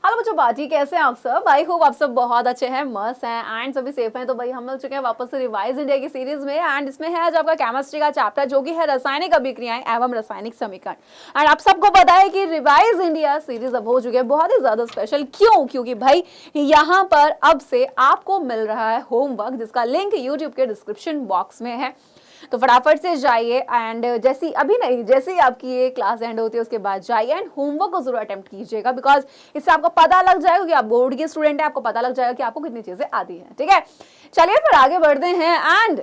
Hello बच्चों, बाजी कैसे हैं आप सब? आई होप आप सब बहुत अच्छे हैं, मस्त हैं एंड सभी सेफ हैं। तो भाई हम मिल चुके हैं वापस से रिवाइज इंडिया की सीरीज में एंड इसमें है आज आपका केमिस्ट्री का चैप्टर जो कि है रासायनिक अभिक्रियाएं एवं रासायनिक समीकरण। एंड आप सबको पता है कि रिवाइज इंडिया सीरीज अब हो चुकी है बहुत ही ज्यादा स्पेशल। क्यों? क्योंकि भाई यहाँ पर अब से आपको मिल रहा है होमवर्क जिसका लिंक यूट्यूब के डिस्क्रिप्शन बॉक्स में है। तो फटाफट से जाइए एंड जैसी अभी नहीं जैसे ही आपकी ये क्लास एंड होती है उसके बाद जाइए एंड होमवर्क को जरूर अटेम्प्ट कीजिएगा, बिकॉज इससे आपको पता लग जाएगा कि आप बोर्ड के स्टूडेंट हैं, आपको पता लग जाएगा कि आपको कितनी चीजें आती हैं। ठीक है, चलिए फिर आगे बढ़ते हैं एंड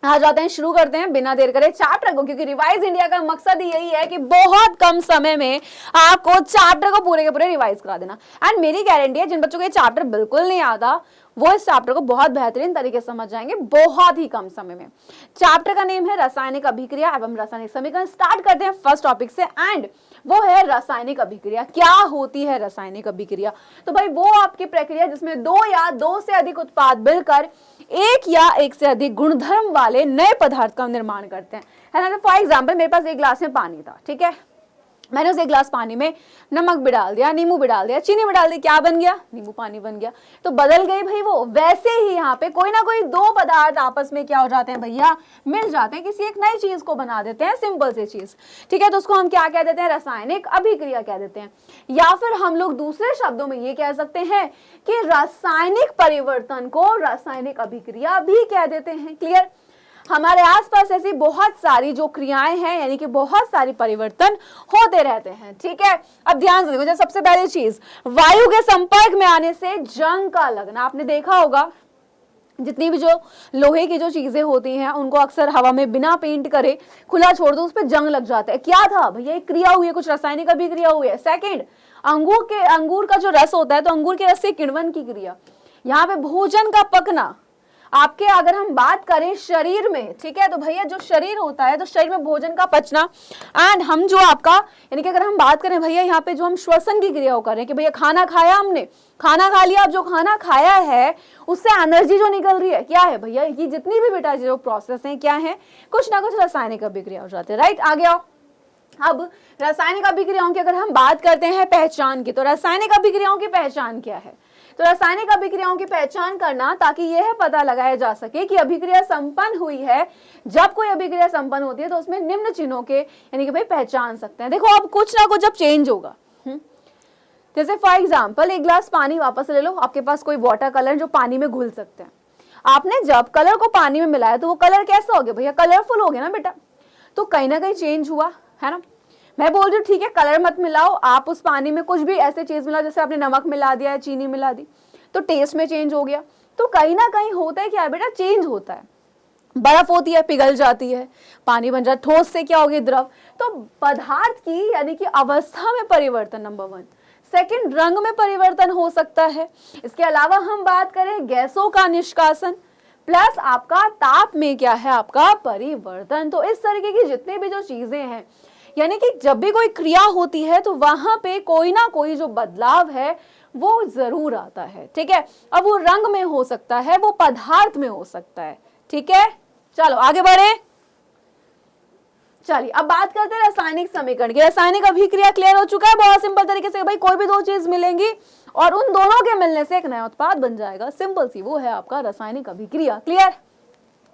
आ जाते हैं, शुरू करते हैं बिना देर करे चैप्टर को, क्योंकि रिवाइज इंडिया का मकसद यही है कि बहुत कम समय में आपको चैप्टर को पूरे के पूरे रिवाइज करा देना। एंड मेरी गारंटी है जिन बच्चों को ये चैप्टर बिल्कुल नहीं आता वो इस चैप्टर को बहुत बेहतरीन तरीके से समझ जाएंगे बहुत ही कम समय में। चैप्टर का नेम है रासायनिक अभिक्रिया एवं रासायनिक समीकरण। स्टार्ट करते हैं फर्स्ट टॉपिक से एंड वो है रासायनिक अभिक्रिया। क्या होती है रासायनिक अभिक्रिया? तो भाई वो आपकी प्रक्रिया जिसमें दो या दो से अधिक उत्पाद मिलकर एक या एक से अधिक गुणधर्म वाले नए पदार्थ का निर्माण करते हैं, है ना। फॉर एग्जाम्पल मेरे पास एक गिलास में पानी था, ठीक है, मैंने उस एक गिलास पानी में नमक भी डाल दिया, नींबू भी डाल दिया, चीनी भी डाल दी, क्या बन गया? नींबू पानी बन गया। तो बदल गई भाई वो। वैसे ही यहाँ पे कोई ना कोई दो पदार्थ आपस में क्या हो जाते हैं भैया, मिल जाते हैं, किसी एक नई चीज को बना देते हैं, सिंपल सी चीज। ठीक है, तो उसको हम क्या कह देते हैं? रासायनिक अभिक्रिया कह देते हैं। या फिर हम लोग दूसरे शब्दों में ये कह सकते हैं कि रासायनिक परिवर्तन को रासायनिक अभिक्रिया भी कह देते हैं। क्लियर? हमारे आसपास ऐसी बहुत सारी जो क्रियाएं हैं, यानी कि बहुत सारी परिवर्तन होते रहते हैं। ठीक है, अब ध्यान से देखो, सबसे पहली चीज वायु के संपर्क में आने से जंग का लगना। आपने देखा होगा जितनी भी जो लोहे की जो चीजें होती हैं उनको अक्सर हवा में बिना पेंट करे खुला छोड़ दो, उस पर जंग लग जाता है। क्या था भैया? एक क्रिया हुई है, कुछ रासायनिक अभिक्रिया हुई है। सेकेंड, अंगूर का जो रस होता है तो अंगूर के रस से किण्वन की क्रिया। यहाँ पे भोजन का पकना आपके, अगर हम बात करें शरीर में, ठीक है, तो भैया जो शरीर होता है तो शरीर में भोजन का पचना एंड हम जो आपका, यानी कि अगर हम बात करें भैया यहाँ पे जो हम श्वसन की क्रिया कर रहे हैं कि भैया खाना खाया, हमने खाना खा लिया, अब जो खाना खाया है उससे एनर्जी जो निकल रही है क्या है भैया? ये जितनी भी बेटा जो प्रोसेस है क्या है? कुछ ना कुछ रासायनिक अभिक्रिया हो जाती है। राइट, आगे आओ। अब रासायनिक अभिक्रियाओं की अगर हम बात करते हैं पहचान की, तो रासायनिक अभिक्रियाओं की पहचान क्या है? तो रासायनिक अभिक्रियाओं की पहचान करना ताकि यह पता लगाया जा सके कि अभिक्रिया संपन्न हुई है। जब कोई अभिक्रिया संपन्न होती है तो उसमें निम्न चिन्हों के, यानी कि भाई पहचान सकते हैं। देखो अब कुछ ना कुछ जब चेंज होगा, जैसे फॉर एग्जाम्पल एक गिलास पानी वापस ले लो, आपके पास कोई वाटर कलर जो पानी में घुल सकते हैं। आपने जब कलर को पानी में मिलाया तो वो कलर कैसा हो गया भैया? कलरफुल हो गया ना बेटा। तो कहीं ना कहीं चेंज हुआ है ना। मैं बोल रही हूँ ठीक है कलर मत मिलाओ, आप उस पानी में कुछ भी ऐसे चीज मिलाओ, जैसे आपने नमक मिला दिया, चीनी मिला दी, तो टेस्ट में चेंज हो गया। तो कहीं ना कहीं होता है क्या बेटा? चेंज होता है। बर्फ होती है, पिघल जाती है, पानी बन जाता है, ठोस से क्या हो गया? द्रव। तो पदार्थ की यानी कि अवस्था में परिवर्तन नंबर 1। सेकंड, रंग में परिवर्तन हो सकता है। इसके अलावा हम बात करें गैसों का निष्कासन प्लस आपका ताप में क्या है? आपका परिवर्तन। तो इस तरीके की जितनी भी जो चीजें हैं, यानी कि जब भी कोई क्रिया होती है तो वहां पे कोई ना कोई जो बदलाव है वो जरूर आता है। ठीक है, अब वो रंग में हो सकता है, वो पदार्थ में हो सकता है। ठीक है, चलो आगे बढ़े। चलिए अब बात करते हैं रासायनिक समीकरण की। रासायनिक अभिक्रिया क्लियर हो चुका है बहुत सिंपल तरीके से। भाई कोई भी दो चीज मिलेंगी और उन दोनों के मिलने से एक नया उत्पाद बन जाएगा, सिंपल सी, वो है आपका रासायनिक अभिक्रिया। क्लियर?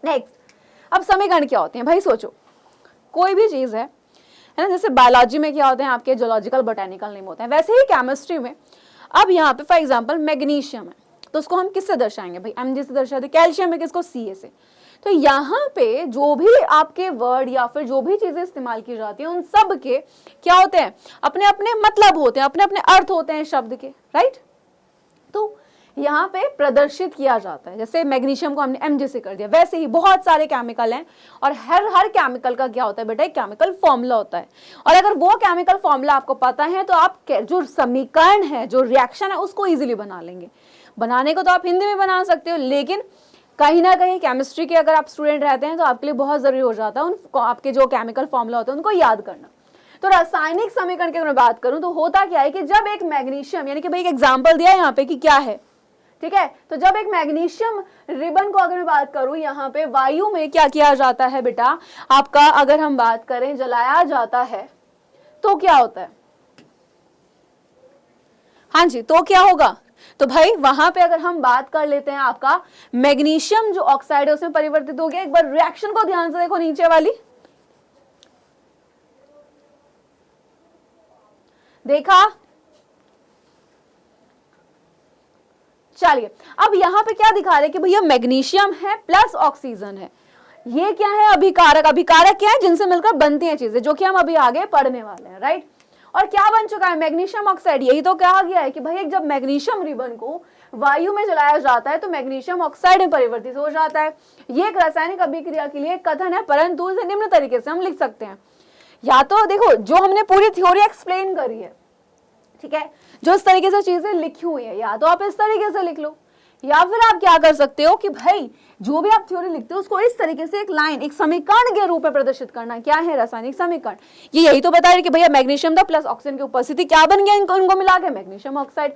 नेक्स्ट, अब समीकरण क्या होते हैं भाई? सोचो कोई भी चीज है ना, जैसे बायोलॉजी में क्या होते हैं आपके जोलॉजिकल बोटेनिकल नेम होते हैं, वैसे ही केमिस्ट्री में। अब यहाँ पे फॉर एग्जांपल मैग्नीशियम है तो उसको हम किससे दर्शाएंगे भाई? Mg से दर्शाते। कैल्शियम है किसको? Ca से। तो यहाँ पे जो भी आपके वर्ड या फिर जो भी चीजें इस्तेमाल की जाती हैं उन सब के क्या होते हैं? अपने अपने मतलब होते हैं, अपने अपने अर्थ होते हैं शब्द के। राइट, तो यहाँ पे प्रदर्शित किया जाता है। जैसे मैग्नीशियम को हमने Mg से कर दिया, वैसे ही बहुत सारे केमिकल हैं और हर केमिकल का क्या होता है बेटा? एक केमिकल फॉर्मूला होता है। और अगर वो केमिकल फॉर्मूला आपको पता है तो आप जो समीकरण है, जो रिएक्शन है, उसको इजीली बना लेंगे। बनाने को तो आप हिंदी में बना सकते हो, लेकिन कहीं ना कहीं केमिस्ट्री के अगर आप स्टूडेंट रहते हैं तो आपके लिए बहुत जरूरी हो जाता है उन आपके जो केमिकल फॉर्मूला होते हैं उनको याद करना। तो रासायनिक समीकरण की अगर मैं बात करूं तो होता क्या है कि जब एक मैग्नीशियम, यानी कि भाई एक एग्जांपल दिया है यहाँ पे कि क्या है, ठीक है, तो जब एक मैग्नीशियम रिबन को अगर मैं बात करूं, यहाँ पे वायु में क्या किया जाता है बेटा? आपका अगर हम बात करें जलाया जाता है तो क्या होता है? हाँ जी, तो क्या होगा, तो भाई वहां पे अगर हम बात कर लेते हैं आपका मैग्नीशियम जो ऑक्साइड है उसमें परिवर्तित हो गया। एक बार रिएक्शन को ध्यान से देखो नीचे वाली, देखा, चलिए अब यहां पे क्या दिखा रहे कि भैया मैग्नीशियम है प्लस ऑक्सीजन है, ये क्या है अभिकारक, अभिकारक क्या है जिनसे मिलकर बनती हैं चीजें, जो कि हम अभी आगे पढ़ने वाले हैं, राइट। और क्या बन चुका है मैग्नीशियम ऑक्साइड, यही तो कहा गया है कि भाई जब मैग्नीशियम रिबन को वायु में जलाया जाता है तो मैग्नीशियम ऑक्साइड में परिवर्तित हो जाता है। ये एक रासायनिक अभिक्रिया के लिए एक कथन है, परंतु इसे निम्न तरीके से हम लिख सकते हैं, या तो देखो जो हमने पूरी थ्योरी एक्सप्लेन करी है, ठीक है, जो इस तरीके से चीजें लिखी हुई है, या तो आप इस तरीके से लिख लो, या फिर आप क्या कर सकते हो कि भाई जो भी आप थ्योरी लिखते हो उसको इस तरीके से एक लाइन, एक समीकरण के रूप में प्रदर्शित करना। क्या है रासायनिक समीकरण, ये यही तो बता रहे कि भैया मैग्नीशियम था प्लस ऑक्सीजन की उपस्थिति क्या बन गया इनको मिला के मैग्नीशियम ऑक्साइड।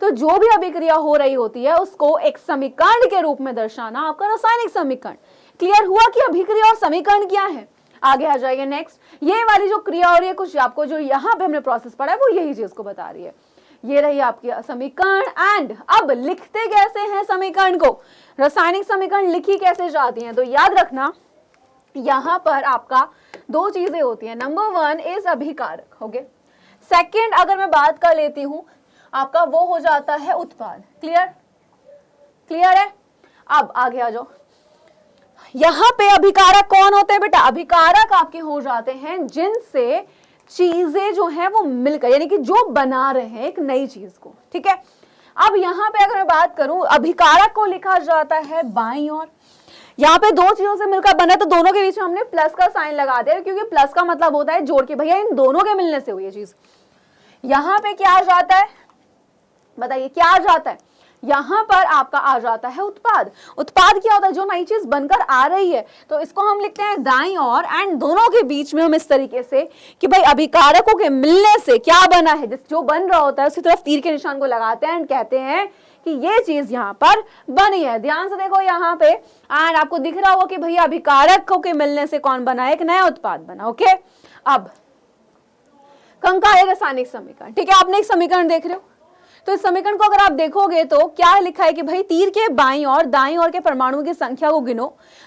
तो जो भी अभिक्रिया हो रही होती है उसको एक समीकरण के रूप में दर्शाना आपका रासायनिक समीकरण। क्लियर हुआ कि अभिक्रिया और समीकरण क्या है। आगे आ जाइए नेक्स्ट, ये वाली जो क्रिया हो रही है कुछ आपको जो यहाँ पे हमने प्रोसेस पढ़ा है वो यही चीज को बता रही है। ये रही आपकी समीकरण। एंड अब लिखते कैसे हैं समीकरण को, रासायनिक समीकरण लिखी कैसे जाती हैं, तो याद रखना यहां पर आपका दो चीजें होती हैं। नंबर वन इज अभिकारक, ओके। सेकंड अगर मैं बात कर लेती हूं आपका वो हो जाता है उत्पाद। क्लियर, क्लियर है। अब आगे आ जाओ, यहां पे अभिकारक कौन होते हैं बेटा, अभिकारक आपके हो जाते हैं जिनसे चीजें जो है वो मिलकर, यानी कि जो बना रहे हैं एक नई चीज को, ठीक है। अब यहां पे अगर मैं बात करूं अभिकारक को लिखा जाता है बाईं ओर, यहाँ पे दो चीजों से मिलकर बना तो दोनों के बीच में हमने प्लस का साइन लगा दिया, क्योंकि प्लस का मतलब होता है जोड़ के, भैया इन दोनों के मिलने से हुई है चीज। यहां पे क्या आ जाता है बताइए, क्या आ जाता है, यहां पर आपका आ जाता है उत्पाद। उत्पाद क्या होता है, जो नई चीज बनकर आ रही है, तो इसको हम लिखते हैं दाईं ओर। एंड दोनों के बीच में हम इस तरीके से कि भाई अभिकारकों के मिलने से क्या बना है, जिस जो बन रहा होता है उसकी तरफ तीर के निशान को लगाते हैं एंड कहते हैं कि ये चीज यहाँ पर बनी है। ध्यान से देखो यहाँ पे, एंड आपको दिख रहा होगा कि भैया अभिकारकों के मिलने से कौन बना, एक नया उत्पाद बना, ओके। अब कंकाल रासायनिक समीकरण, ठीक है, आपने एक समीकरण देख रहे हो, तो इस समीकरण को अगर आप देखोगे तो क्या लिखा है कि भाई तीर के बाईं और दाईं ओर के परमाणुओं की संख्या को गिनो,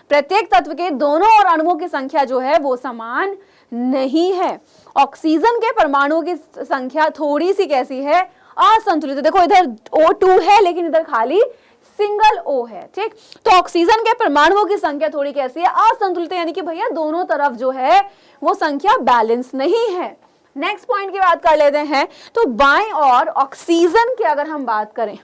प्रत्येक तत्व के दोनों ओर अणुओं की संख्या जो है वो समान नहीं है। ऑक्सीजन के परमाणुओं की संख्या थोड़ी सी कैसी है, असंतुलित। देखो इधर O2 है लेकिन इधर खाली सिंगल O है, ठीक। तो ऑक्सीजन के परमाणुओं की संख्या थोड़ी कैसी है, असंतुलित, यानी कि भैया दोनों तरफ जो है वो संख्या बैलेंस नहीं है। नेक्स्ट पॉइंट की बात कर लेते हैं, तो बाएं और ऑक्सीजन की अगर हम बात करें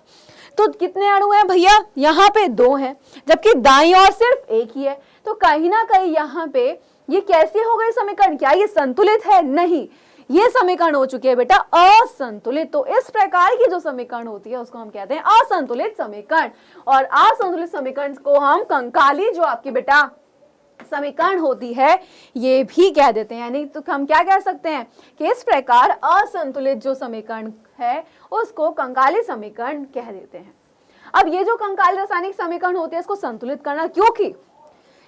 तो कितने अणु हैं भैया, यहाँ पे 2 हैं, जबकि दाईं ओर सिर्फ एक ही है। तो कहीं ना कहीं यहाँ पे ये कैसे हो गए समीकरण, क्या ये संतुलित है, नहीं, ये समीकरण हो चुकी है बेटा असंतुलित। तो इस प्रकार की जो समीकरण होती है उसको हम कहते हैं असंतुलित समीकरण। और असंतुलित समीकरण को हम कंकाली जो आपकी बेटा समीकरण होती है ये भी कह देते हैं। यानी तो हम क्या कह सकते हैं कि इस प्रकार असंतुलित जो समीकरण है उसको कंकाली समीकरण कह देते हैं। अब ये जो कंकाली रासायनिक समीकरण होते हैं इसको संतुलित करना, क्योंकि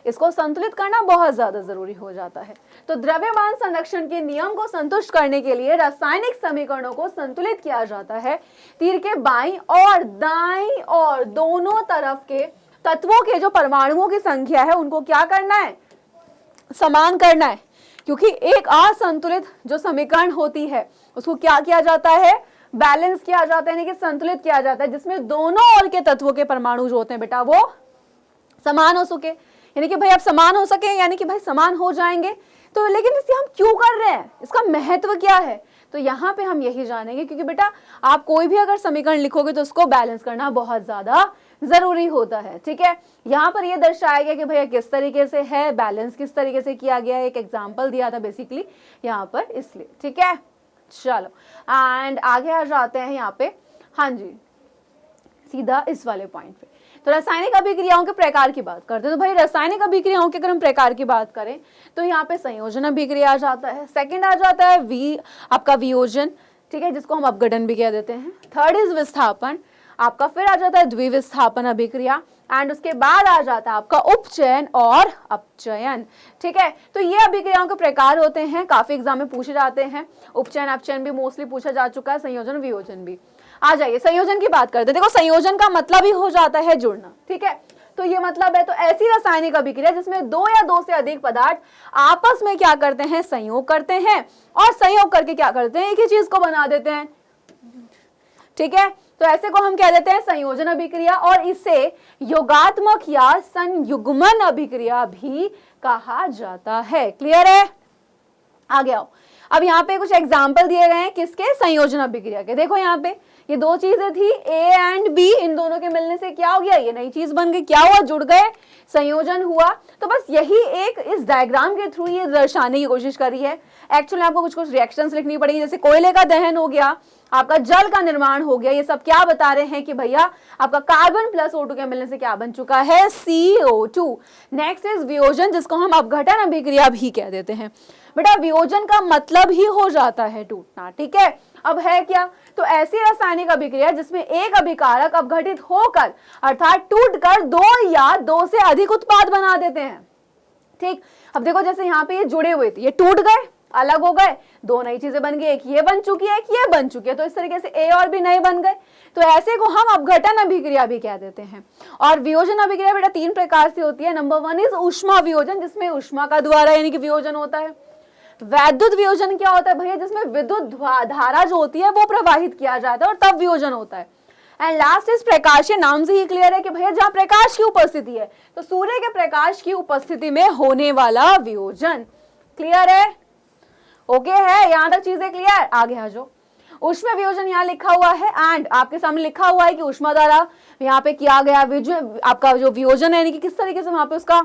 इसको संतुलित करना बहुत ज्यादा जरूरी हो जाता है। तो द्रव्यमान संरक्षण के नियम को संतुष्ट करने के लिए रासायनिक समीकरणों को संतुलित किया जाता है। तीर के बाईं और दाईं और दोनों तरफ के तत्वों के जो परमाणुओं की संख्या है उनको क्या करना है, समान करना है। क्योंकि एक असंतुलित जो समीकरण होती है उसको क्या किया जाता है, बैलेंस किया जाता है, यानी कि संतुलित किया जाता है, जिसमें दोनों ओर के तत्वों के परमाणु जो होते हैं बेटा वो समान हो सके। यानी कि भाई आप समान हो सके, यानी कि भाई समान हो जाएंगे। तो लेकिन इसे हम क्यों कर रहे हैं, इसका महत्व क्या है, तो यहाँ पे हम यही जानेंगे। क्योंकि बेटा आप कोई भी अगर समीकरण लिखोगे तो उसको बैलेंस करना बहुत ज्यादा जरूरी होता है, ठीक है। यहाँ पर ये दर्शाया गया कि भैया किस तरीके से है, बैलेंस किस तरीके से किया गया है, एक एग्जाम्पल दिया था बेसिकली यहाँ पर, इसलिए, ठीक है। चलो एंड आगे आ जाते हैं यहाँ पे, हाँ जी, सीधा इस वाले पॉइंट पे। तो रासायनिक अभिक्रियाओं के प्रकार की बात करते हैं। तो भाई रासायनिक अभिक्रियाओं के अगर हम प्रकार की बात करें तो यहाँ पे संयोजन अभिक्रिया आ जाता है, सेकंड आ जाता है आपका वियोजन, ठीक है, जिसको हम अपघटन भी कह देते हैं। थर्ड इज विस्थापन आपका, फिर आ जाता है द्विविस्थापन अभिक्रिया, एंड उसके बाद आ जाता है आपका उपचयन और अपचयन। ठीक है, तो ये अभिक्रियाओं के प्रकार होते हैं, काफी एग्जाम में पूछे जाते हैं। उपचयन अपचयन भी मोस्टली पूछा जा चुका है, संयोजन वियोजन भी। आ जाइए संयोजन की बात करते हैं। देखो संयोजन का मतलब ही हो जाता है जुड़ना। ठीक है, तो ये मतलब है तो ऐसी रासायनिक अभिक्रिया जिसमें दो या दो से अधिक पदार्थ आपस में क्या करते हैं, संयोग करते हैं, और संयोग करके क्या करते हैं, एक ही चीज को बना देते हैं। ठीक है, तो ऐसे को हम कह देते हैं संयोजन अभिक्रिया, और इसे योगात्मक या संयुग्मन अभिक्रिया भी कहा जाता है। क्लियर है? आगे आओ। अब यहाँ पे कुछ एग्जाम्पल दिए गए हैं किसके, संयोजन अभिक्रिया के। देखो यहाँ पे ये दो चीजें थी ए एंड बी, इन दोनों के मिलने से क्या हो गया, ये नई चीज बन गई। क्या हुआ, जुड़ गए, संयोजन हुआ। तो बस यही एक इस डायग्राम के थ्रू ये दर्शाने की कोशिश करी है। एक्चुअली आपको कुछ कुछ रिएक्शंस लिखनी पड़ेगी, जैसे कोयले का दहन हो गया, आपका जल का निर्माण हो गया। ये सब क्या बता रहे हैं कि भैया आपका कार्बन प्लस O2 के मिलने से क्या बन चुका है, CO2। नेक्स्ट इज वियोजन, जिसको हम अपघटन अभिक्रिया भी कह देते हैं। बेटा वियोजन का मतलब ही हो जाता है टूटना। ठीक है, अब है क्या, तो ऐसी रासायनिक अभिक्रिया जिसमें एक अभिकारक अपघटित होकर अर्थात टूटकर दो या दो से अधिक उत्पाद बना देते हैं। ठीक, अब देखो जैसे यहाँ पे ये जुड़े हुए थे, ये टूट गए, अलग हो गए, दो नई चीजें बन गई, एक ये बन चुकी है, एक ये बन चुकी है, तो इस तरीके से ए और बी नए बन गए। तो ऐसे को हम अपघटन अभिक्रिया भी कह देते हैं। और वियोजन अभिक्रिया बेटा तीन प्रकार से होती है। नंबर 1 इज ऊष्मा वियोजन, जिसमें ऊष्मा का द्वारा यानी कि वियोजन होता है। वैद्युत वियोजन क्या होता है भैया, जिसमें विद्युत धारा जो होती है वो प्रवाहित किया जाता है और तब वियोजन होता है। एंड लास्ट इज प्रकाशीय, नाम से ही क्लियर है कि भैया जहां प्रकाश की उपस्थिति है, तो सूर्य के प्रकाश की उपस्थिति में होने वाला वियोजन। क्लियर है? ओके है, यहां तक चीजें क्लियर? आगे आ जाओ। ऊष्मा वियोजन यहाँ लिखा हुआ है, एंड आपके सामने लिखा हुआ है कि ऊष्मा द्वारा यहाँ पे किया गया आपका जो वियोजन है, यानी कि किस तरीके से वहां पे उसका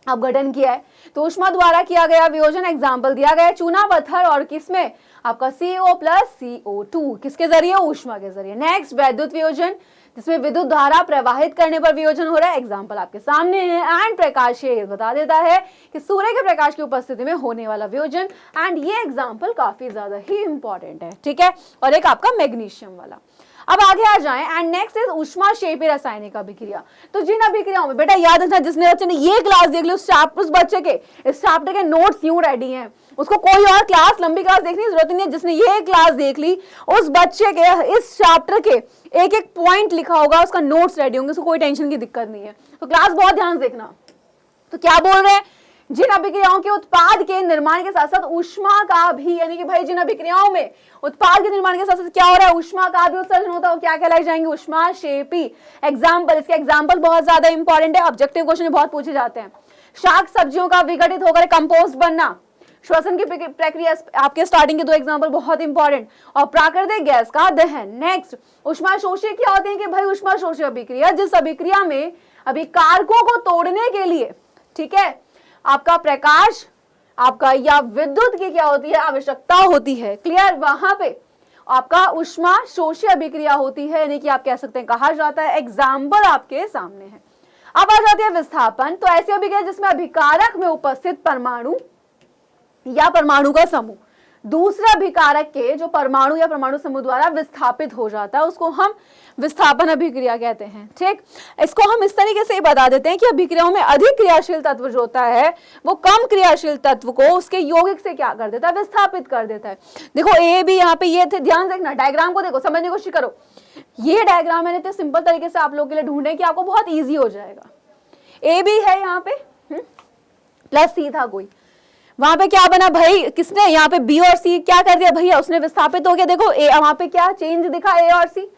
अपघटन किया है, तो ऊष्मा द्वारा किया गया वियोजन। एग्जाम्पल दिया गया चूना पत्थर और किसमें, आपका CO प्लस CO2, किसके जरिए, ऊष्मा के जरिए। नेक्स्ट वैद्युत वियोजन, जिसमें विद्युत धारा प्रवाहित करने पर वियोजन हो रहा है। एग्जाम्पल आपके सामने है। एंड प्रकाशीय बता देता है कि सूर्य के प्रकाश की उपस्थिति में होने वाला वियोजन। एंड ये एग्जाम्पल काफी ज्यादा ही इंपॉर्टेंट है। ठीक है, और एक आपका मैग्नीशियम वाला। अब आगे आ जाएं, एंड नेक्स्ट इज ऊष्माक्षेपी रासायनिक अभिक्रिया। तो जिन अभिक्रियाओं में बेटा याद रखना, जिसने बच्चे ने ये क्लास देख ली, उस बच्चे के इस चैप्टर के नोट्स यूं रेडी हैं, उसको कोई और क्लास लंबी क्लास देखने की जरूरत नहीं है। जिसने ये क्लास देख ली, उस बच्चे के इस चैप्टर के एक एक पॉइंट लिखा होगा, उसका नोट्स रेडी होंगे, उसको कोई टेंशन की दिक्कत नहीं है। तो क्लास बहुत ध्यान से देखना। तो क्या बोल रहे हैं, जिन अभिक्रियाओं के उत्पाद के निर्माण के साथ साथ ऊष्मा का भी, यानी कि भाई जिन अभिक्रियाओं में उत्पाद के निर्माण के साथ साथ क्या हो रहा है, ऊष्मा का भी उत्सर्जन होता है, वो क्या कहलाई जाएंगे, ऊष्माक्षेपी। एग्जाम्पल, इसके एग्जाम्पल बहुत ज्यादा इंपॉर्टेंट है, ऑब्जेक्टिव क्वेश्चन बहुत पूछे जाते हैं। शाक सब्जियों का विघटित होकर कंपोस्ट बनना, श्वसन की प्रक्रिया, आपके स्टार्टिंग के दो एग्जाम्पल बहुत इंपॉर्टेंट, और प्राकृतिक गैस का दहन। नेक्स्ट ऊष्माशोषी क्या होते हैं कि भाई ऊष्माशोषी अभिक्रिया, जिस अभिक्रिया में अभिकारकों को तोड़ने के लिए, ठीक है, आपका प्रकाश आपका या विद्युत की क्या होती है, आवश्यकता होती है। क्लियर? वहां पे आपका ऊष्माशोषी अभिक्रिया होती है, यानी कि आप कह सकते हैं, कहा जाता है। एग्जाम्पल आपके सामने है। अब आ जाती है विस्थापन। तो ऐसी अभिक्रिया जिसमें अभिकारक में उपस्थित परमाणु या परमाणु का समूह दूसरे अभिकारक के जो परमाणु या परमाणु समूह द्वारा विस्थापित हो जाता है, उसको हम विस्थापन अभिक्रिया कहते हैं। ठीक, इसको हम इस तरीके से बता देते हैं कि अभिक्रियाओं में अधिक क्रियाशील तत्व जो होता है, वो कम क्रियाशील तत्व को उसके यौगिक से क्या कर देता है, विस्थापित कर देता है। देखो ए भी यहाँ पे ये थे, ध्यान देखना, डायग्राम को देखो, समझने की कोशिश करो। ये डायग्राम मैंने इतने सिंपल तरीके से आप लोगों के लिए ढूंढे कि आपको बहुत ईजी हो जाएगा। ए भी है यहाँ पे, प्लस सी था कोई, वहां पे क्या बना भाई, किसने यहाँ पे बी और सी क्या कर दिया भैया, उसने विस्थापित हो गया। देखो ए, वहां पे क्या चेंज दिखा, ए और सी,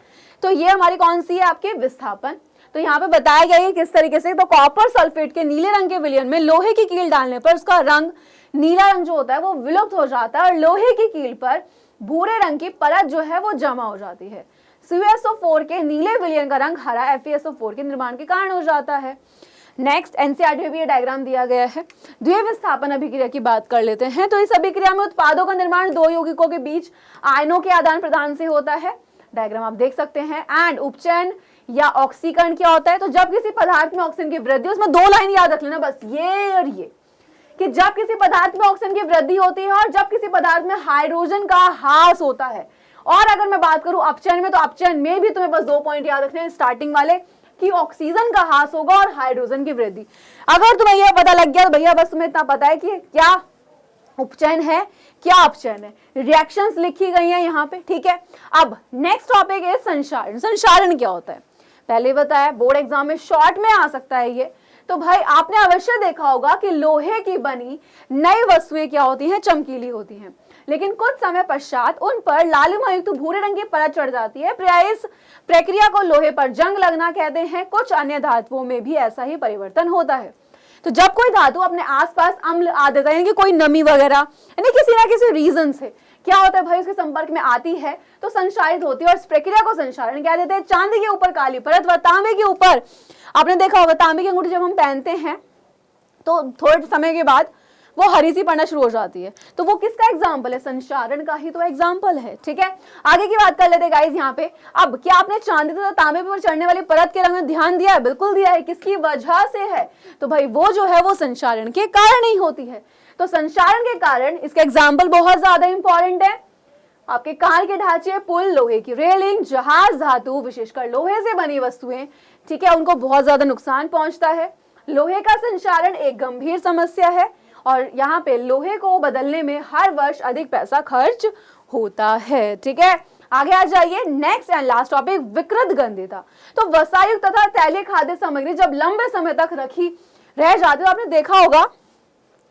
तो ये हमारी कौन सी है, आपके विस्थापन। तो यहाँ पे बताया गया है किस तरीके से, तो कॉपर सल्फेट के नीले रंग के विलयन में लोहे की कील डालने पर उसका रंग, नीला रंग जो होता है वो विलुप्त हो जाता है, और लोहे की कील पर भूरे रंग की परत जो है वो जमा हो जाती है। CuSO4 के नीले विलयन का रंग हरा FeSO4 के निर्माण के कारण हो जाता है। नेक्स्ट एनसीईआरटी में भी ये डायग्राम दिया गया है। द्वितीय विस्थापन अभिक्रिया की बात कर लेते हैं। तो इस अभिक्रिया में उत्पादों का निर्माण दो यौगिकों के बीच आयनों के आदान प्रदान से होता है। डायग्राम आप देख सकते हैं। एंड उपचयन या ऑक्सीकरण क्या होता है, तो जब किसी पदार्थ में ऑक्सीजन की वृद्धि, उसमें दो लाइन याद रख लेना बस, ये और ये, कि जब किसी पदार्थ में ऑक्सीजन की वृद्धि होती है और जब किसी पदार्थ में हाइड्रोजन का ह्रास होता है। और अगर मैं बात करूं अपचयन में, तो अपचयन में भी तुम्हें बस दो पॉइंट याद रखने हैं, स्टार्टिंग वाले, कि ऑक्सीजन का ह्रास होगा और हाइड्रोजन की वृद्धि। अगर तुम्हें यह पता लग गया तो भैया बस तुम्हें इतना पता है कि क्या उपचयन है, क्या अपचयन है। रिएक्शंस लिखी गई हैं यहाँ पे, ठीक है। अब नेक्स्ट टॉपिक है संचारण। संचारण क्या होता है, पहले बताया, बोर्ड एग्जाम में शॉर्ट में आ सकता है ये। तो भाई आपने अवश्य देखा होगा कि लोहे की बनी नई वस्तुएं क्या होती हैं, चमकीली होती हैं, लेकिन कुछ समय पश्चात उन पर लालिमा युक्त भूरे रंग की परत चढ़ जाती है। इस प्रक्रिया को लोहे पर जंग लगना कहते हैं। कुछ अन्य धातुओं में भी ऐसा ही परिवर्तन होता है। तो जब कोई धातु अपने आसपास अम्ल आ देता है, यानी कि कोई नमी वगैरह, यानी किसी ना किसी रीजन से क्या होता है भाई, उसके संपर्क में आती है तो संचारित होती है, और इस प्रक्रिया को संचारण कह देते हैं। चांदी के ऊपर काली परत व तांबे के ऊपर, आपने देखा होगा तांबे की अंगूठी जब हम पहनते हैं तो थोड़े समय के बाद वो हरी सी पड़ना शुरू हो जाती है, तो वो किसका एग्जाम्पल है, संचारण का ही तो एग्जाम्पल है, ठीक है। आगे की बात कर लेते हैं गाइस यहाँ पे। अब क्या आपने चांदी तथा तांबे पर चढ़ने वाली परत के रंग में ध्यान दिया है, बिल्कुल दिया है। किसकी वजह से है, तो भाई वो जो है वो संचारण के कारण ही होती है। तो संचारण के कारण इसका एग्जाम्पल बहुत ज्यादा इंपॉर्टेंट है। आपके कार के ढांचे, पुल, लोहे की रेलिंग, जहाज, धातु विशेषकर लोहे से बनी वस्तुएं, ठीक है, उनको बहुत ज्यादा नुकसान पहुंचता है। लोहे का संचारण एक गंभीर समस्या है और यहाँ पे लोहे को बदलने में हर वर्ष अधिक पैसा खर्च होता है, ठीक है। आगे आ जाइए, नेक्स्ट एंड लास्ट टॉपिक, विकृत गंधीता। तो वसायुक्त तथा तैलीय खाद्य सामग्री जब लंबे समय तक रखी रह जाती है, तो आपने देखा होगा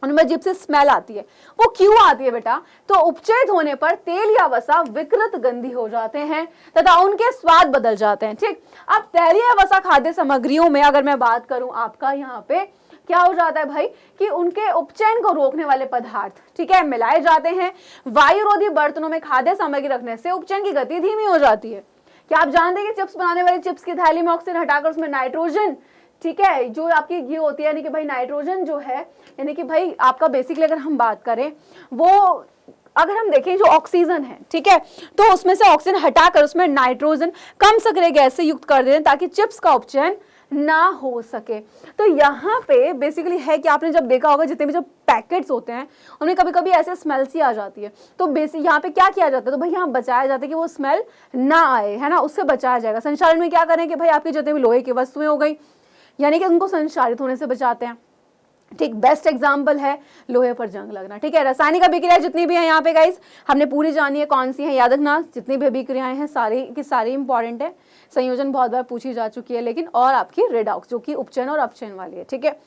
उनमें जिप से स्मेल आती है। वो क्यों आती है बेटा, तो उपचयित होने पर तेल या वसा विकृत गंधी हो जाते हैं तथा उनके स्वाद बदल जाते हैं, ठीक। अब तैलीय वसा खाद्य सामग्रियों में अगर मैं बात करूं, आपका यहाँ पे क्या हो जाता है भाई कि उनके उपचयन को रोकने वाले पदार्थ, ठीक है, मिलाए जाते हैं। वायुरोधी बर्तनों में खाद्य सामग्री रखने से उपचयन की गति धीमी हो जाती है। क्या आप जानते हैं कि चिप्स बनाने वाली चिप्स की थैली में ऑक्सीजन हटाकर उसमें नाइट्रोजन, ठीक है, जो आपकी ये होती है, यानी कि भाई नाइट्रोजन जो है, यानी कि भाई आपका बेसिकली अगर हम बात करें, वो अगर हम देखें जो ऑक्सीजन है, ठीक है, तो उसमें से ऑक्सीजन हटाकर उसमें नाइट्रोजन कम सक्रिय गैस से युक्त कर देते हैं ताकि चिप्स का उपचयन ना हो सके। तो यहाँ पे बेसिकली है कि आपने जब देखा होगा जितने भी जो पैकेट्स होते हैं उनमें कभी कभी ऐसे स्मेल सी आ जाती है, तो बेसिक यहाँ पे क्या किया जाता है, तो भाई यहाँ बचाया जाता है कि वो स्मेल ना आए, है ना, उससे बचाया जाएगा। संचालन में क्या करें कि भाई आपके जितने भी लोहे की वस्तुएं हो गई, यानी कि उनको संचारित होने से बचाते हैं, ठीक। बेस्ट एग्जाम्पल है लोहे पर जंग लगना, ठीक है। रासायनिक अभिक्रिया जितनी भी है यहाँ पे गाइस हमने पूरी जानी है, कौन सी है याद रखना, जितनी भी अभिक्रियाएं हैं सारी की सारी इंपॉर्टेंट है। संयोजन बहुत बार पूछी जा चुकी है, लेकिन और आपकी रेडॉक्स जो कि उपचयन और अपचयन वाली है, ठीक है।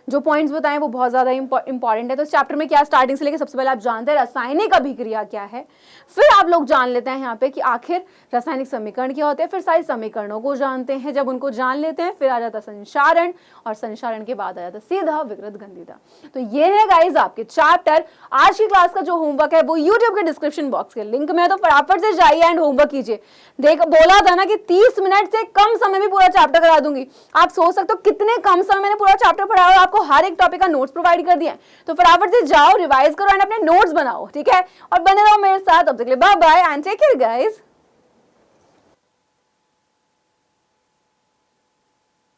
जो पॉइंट्स बताएं वो बहुत ज्यादा इंपॉर्टेंट है। तो इस चैप्टर में क्या स्टार्टिंग से लेकर सबसे पहले आप जानते हैं रासायनिक अभिक्रिया क्या है, फिर आप लोग जान लेते हैं यहाँ पे कि आखिर रासायनिक समीकरण क्या होते हैं, फिर सारे समीकरणों को जानते हैं। जब उनको जान लेते हैं फिर आ जाता संचारण, और संचारण के बाद आ जाता सीधा विकृत गंधीता। तो ये है गाइज आपके चैप्टर। आज की क्लास का जो होमवर्क है वो यूट्यूब के डिस्क्रिप्शन बॉक्स के लिंक में है, तो फटाफट से जाइए एंड होमवर्क कीजिए। देख बोला था ना कि 30 मिनट से कम समय में पूरा चैप्टर करा दूंगी। आप सोच सकते हो कितने कम समय मैंने पूरा चैप्टर पढ़ाया और आपको हर एक टॉपिक का नोट्स प्रोवाइड कर दिया है। तो फटाफट से जाओ, रिवाइज करो एंड अपने नोट्स बनाओ, ठीक है, और बने रहो मेरे साथ। अब तक के लिए bye bye and take care guys.